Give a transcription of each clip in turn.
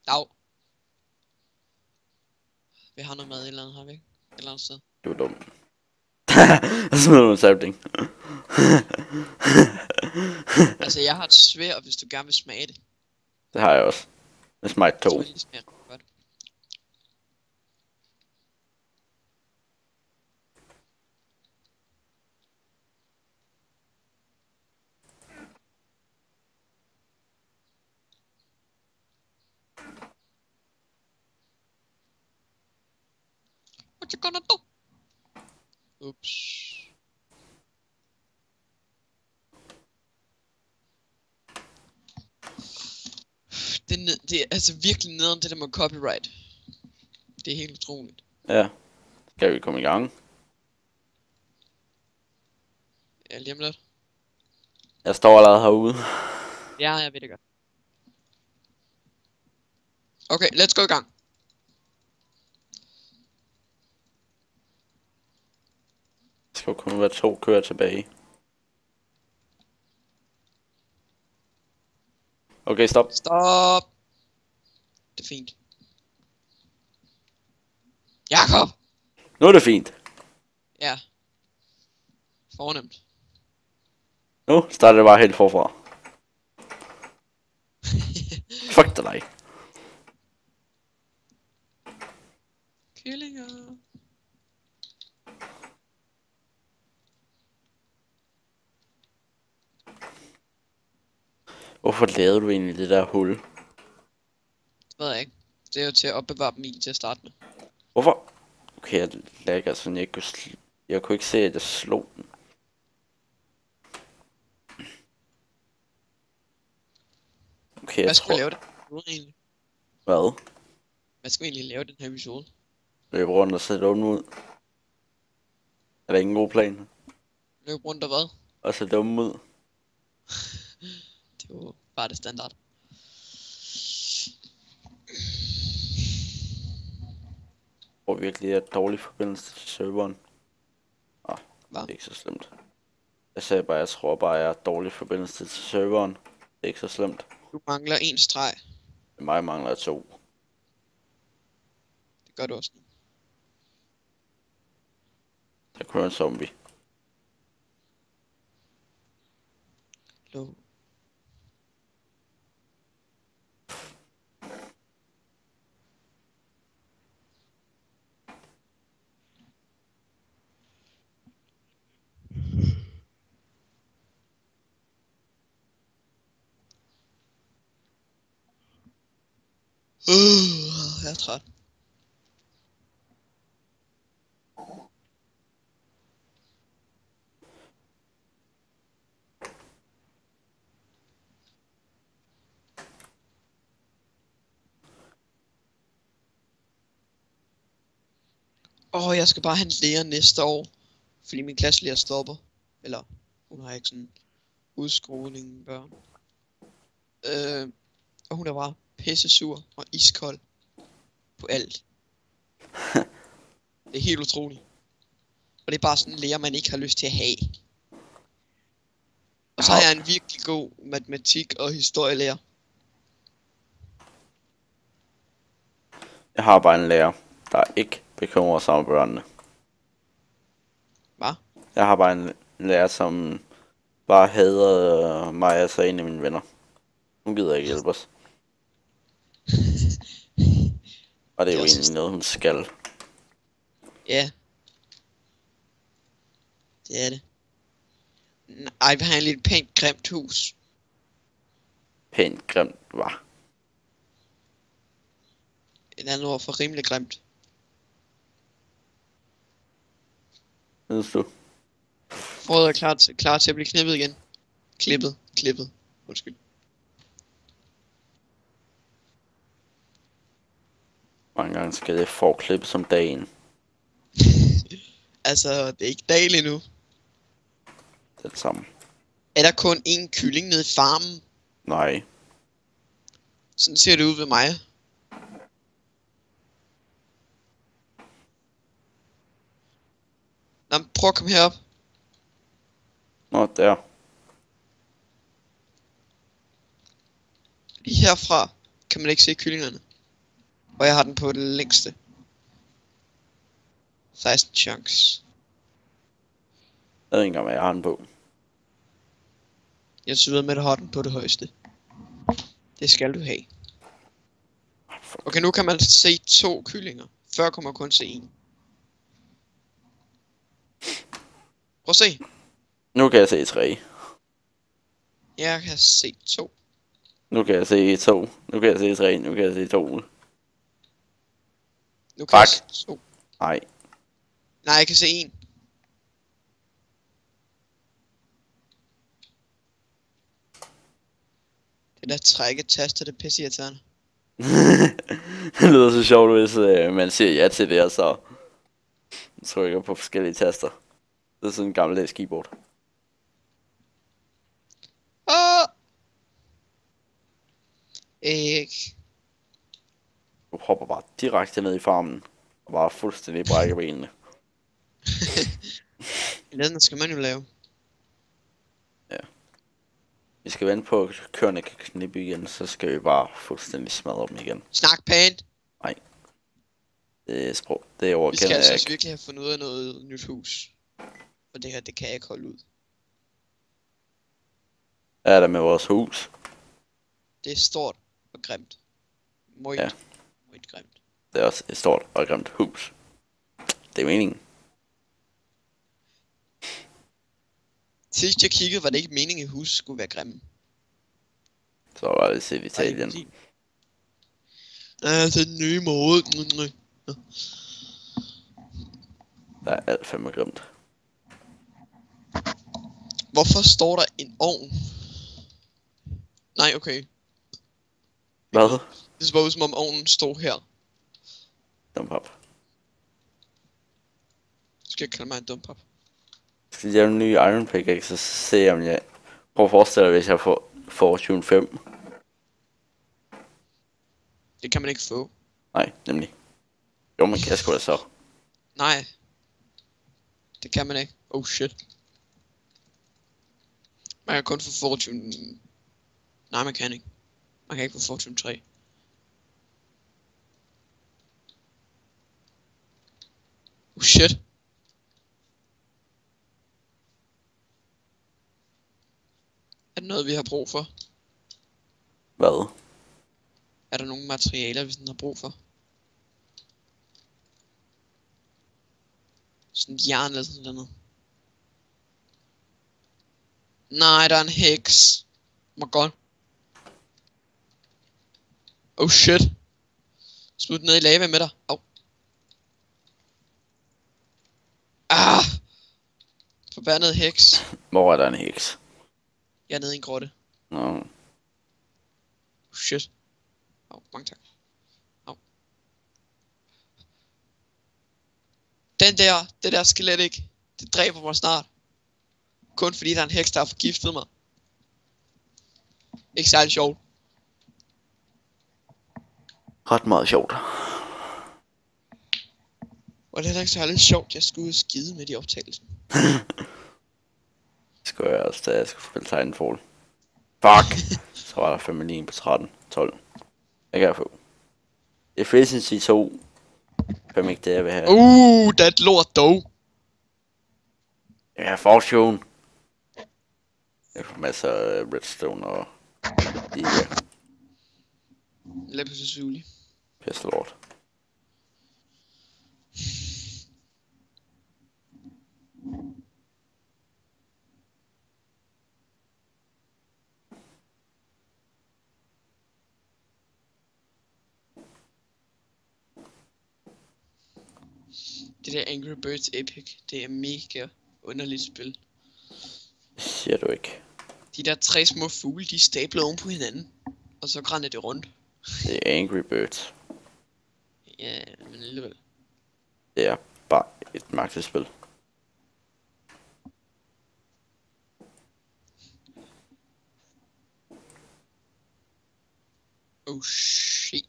Dag. Vi har noget mad i eller andet, har vi ikke? Et eller andet sted. Du er dum. Så smider du en sapling. Altså, jeg har et sværd, hvis du gerne vil smage det. Det har jeg også. Det smagte Så 2. vil lige smage godt. What you gonna do? Ups. Det er altså virkelig nederen det der med copyright. Det er helt utroligt. Ja. Skal vi komme i gang? Ja, lige om lidt. Jeg står allerede herude. Ja, jeg ved det godt. Okay, let's gå i gang. Der skal jo kun være 2 køer tilbage. Okay, stop. Stop. Det er fint. Jakob! Nu er det fint. Ja. Fornemt. Nu starter det bare helt forfra. Fuck dig. Kyllinger. Hvorfor lavede du egentlig det der hul? Det ved jeg ikke. Det er jo til at opbevare dem i til at starte med. Hvorfor? Okay, jeg lagde sådan, jeg kunne ikke se, at jeg slog den. Okay, Hvad skal vi lave den her episode egentlig? Hvad? Hvad skal vi egentlig lave den her episode? Løb rundt og se dumme ud. Er der ingen god plan? Løb rundt og hvad? Og se dumme ud. Det er jo bare det standard. Hvor virkelig er dårlig forbindelse til serveren. Hvad? Det er ikke så slemt. Jeg sagde bare, jeg tror bare, jeg har dårlig forbindelse til serveren. Det er ikke så slemt. Du mangler en streg. Mig mangler 2. Det gør du også. Der kører en zombie. Lå. Jeg er træt. Jeg skal bare have en lærer næste år. Fordi min klasselærer stopper. Eller, hun har ikke sådan udskoling børn. Og hun er bare pisse sur og iskold på alt. Det er helt utroligt. Og det er bare sådan en lærer, man ikke har lyst til at have. Og så har jeg en virkelig god matematik- og historielærer. Jeg har bare en lærer, der ikke bekymrer sig om børnene. Hvad? Jeg har bare en lærer, som bare hader mig, altså en af mine venner. Hun gider ikke hjælpe os. Og det er jo egentlig noget, hun skal. Ja. Det er det. Ej, vi har en lidt pænt grimt hus. Pænt grimt, var. En anden ord for rimelig grimt. Synes du? Frode er klar til at blive knippet igen. Klippet. Undskyld. Mange gange skal det forklippe som dagen. Altså, det er ikke dag endnu. Det er det samme. Er der kun én kylling nede i farmen? Nej. Sådan ser det ud ved mig. Nå, prøv at komme herop. Nå, der. Lige herfra kan man ikke se kyllingerne. Og jeg har den på det længste. 16 chunks. Jeg ved ikke engang, hvad jeg har den på. Jeg synes med, at har den på det højeste. Det skal du have. Okay, nu kan man se 2 kyllinger. Før kunne man kun se 1. Prøv at se. Nu kan jeg se 3. Jeg kan se 2. Nu kan jeg se 2. Nu kan jeg se 3. Nu kan jeg se 2. Nu kan jeg Fuck. se 2. Nej. Nej, jeg kan se 1. Det der trække taster, det pisse irriterende. Det lyder så sjovt, hvis man siger ja til det, og så trykker på forskellige taster. Det er sådan en gammeldags keyboard. Ikke. Du hopper bare direkte ned i farmen, og bare fuldstændig brækker benene. Den skal man jo lave. Vi skal vente på, at køerne kan knippe igen, så skal vi bare fuldstændig smadre dem igen. Snak pænt. Nej. Det er sprog. Det er ord, Vi skal jeg altså ikke. også virkelig have fundet ud af noget nyt hus. For det her, det kan jeg ikke holde ud. Hvad er der med vores hus? Det er stort og grimt. Meget, Ja. meget grimt. Det er også et stort og grimt hus. Det er meningen. Sidst jeg kiggede, var det ikke meningen, at huset skulle være grimme. Så var det set Italien. Den nye måde. Der er alt fandme grimt. Hvorfor står der en ovn? Nej, okay. Hvad? Det ser bare ud som om ovnen står her. Dumpap. Skal jeg kalde mig en dumpap? Skal jeg lave en ny Iron Pickaxe, så se om jeg... Prøv at forestille dig, hvis jeg får Fortune 5. Det kan man ikke få. Nej, nemlig. Jo, man kan sgu da så. Nej. Det kan man ikke. Oh shit. Man kan kun få Fortune... Nej, man kan ikke. Man kan ikke få Fortune 3. Oh shit. Er det noget, vi har brug for? Hvad? Er der nogle materialer, vi sådan har brug for? Sådan jern eller sådan noget. Nej, der er en heks. Oh my god. Oh shit. Smut ned i lava med dig. Au. Ah! Forbandet heks. Hvor er der en heks? Jeg er nede i en grotte. Nå. Oh shit. Au, mange tak. Au. Det der skelet ikke. Det dræber mig snart. Kun fordi der er en heks, der har forgiftet mig. Ikke særlig sjovt. Ret meget sjovt. Og det er heller ikke særlig sjovt, jeg skulle ud og skide med i optagelsen. Det skulle jeg også, da jeg skulle spille Titanfall. Fuck! Så var der 5 på 13, 12. Jeg kan få. Efficiency 2. Fem ikke det, jeg vil have. Dat lort dog. Jeg kan have Fortune. Jeg får masser af redstone og... Ja, Lad på så sugelig. pisse lort. Det der Angry Birds Epic, det er mega underligt spil. Det siger du ikke. De der 3 små fugle, de er stablet oven på hinanden. Og så grænder det rundt. Det er Angry Birds. Ja, men alligevel. Det er bare et magtespil. Oh shit.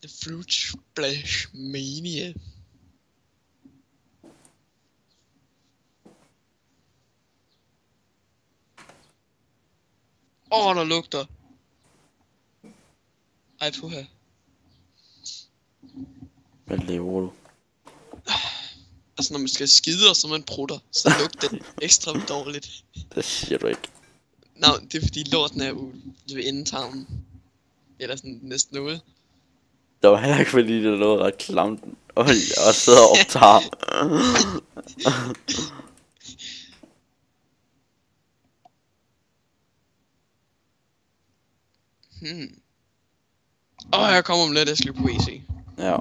The Fruit Splash Mania. Der lugter. Ej, puha. Hvad lever du? Altså, når man skal skide, og så man prutter, så lugter det ekstra dårligt. Det siger du ikke. Nej, det er fordi lorten er ude ved endetarmen. Eller sådan næsten ude. Det var heller ikke fordi, det lå ret klamt. Og jeg sidder og optager. Jeg kommer om lidt, jeg skal på WC. Ja.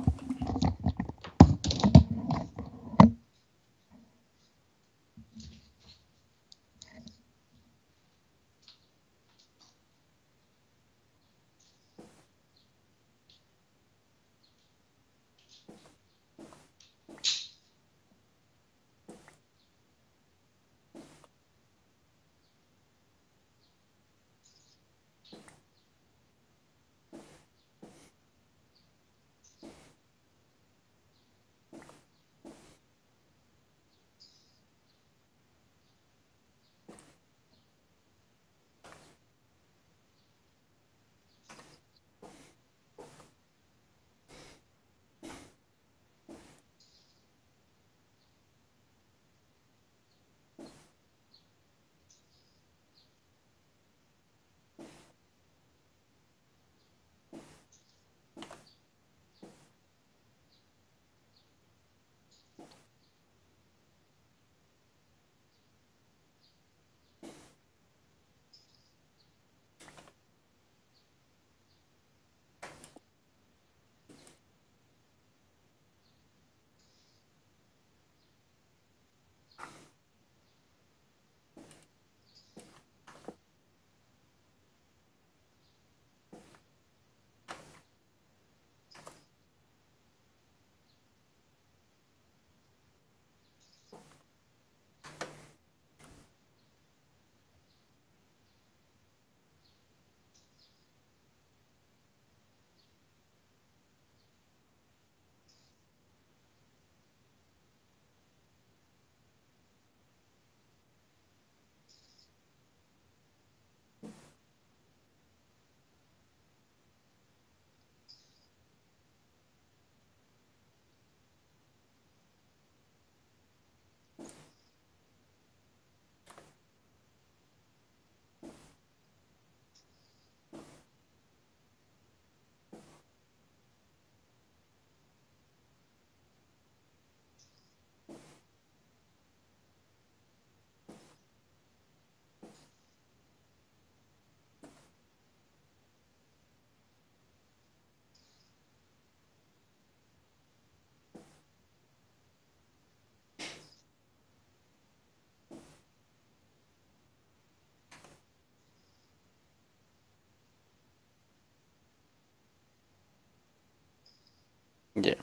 Ja.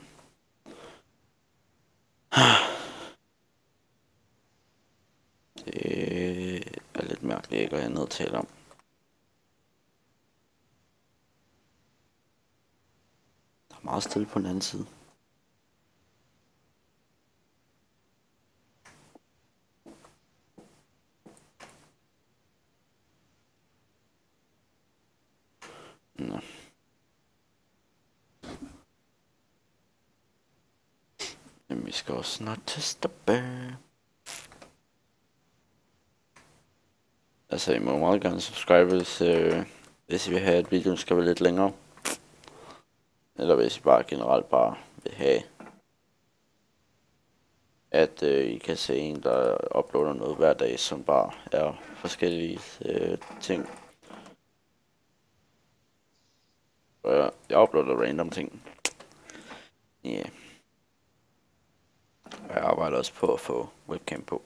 Det er lidt mærkeligt ikke at have noget at tale om. Der er meget stille på den anden side. Nå. Men vi skal også snart teste tilbage. Altså, I må meget gerne subscribe, hvis I vil have, at videoen skal være lidt længere. Eller hvis I bare generelt bare vil have, at I kan se en, der uploader noget hver dag, som bare er forskellige ting. Og jeg uploader random ting. Ja. Yeah. Og jeg arbejder også på at få webcam på.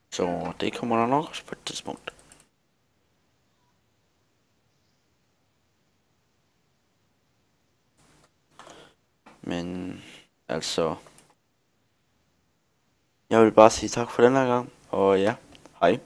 Så det kommer der nok også på et tidspunkt. Men altså, jeg vil bare sige tak for den her gang, og ja, hej.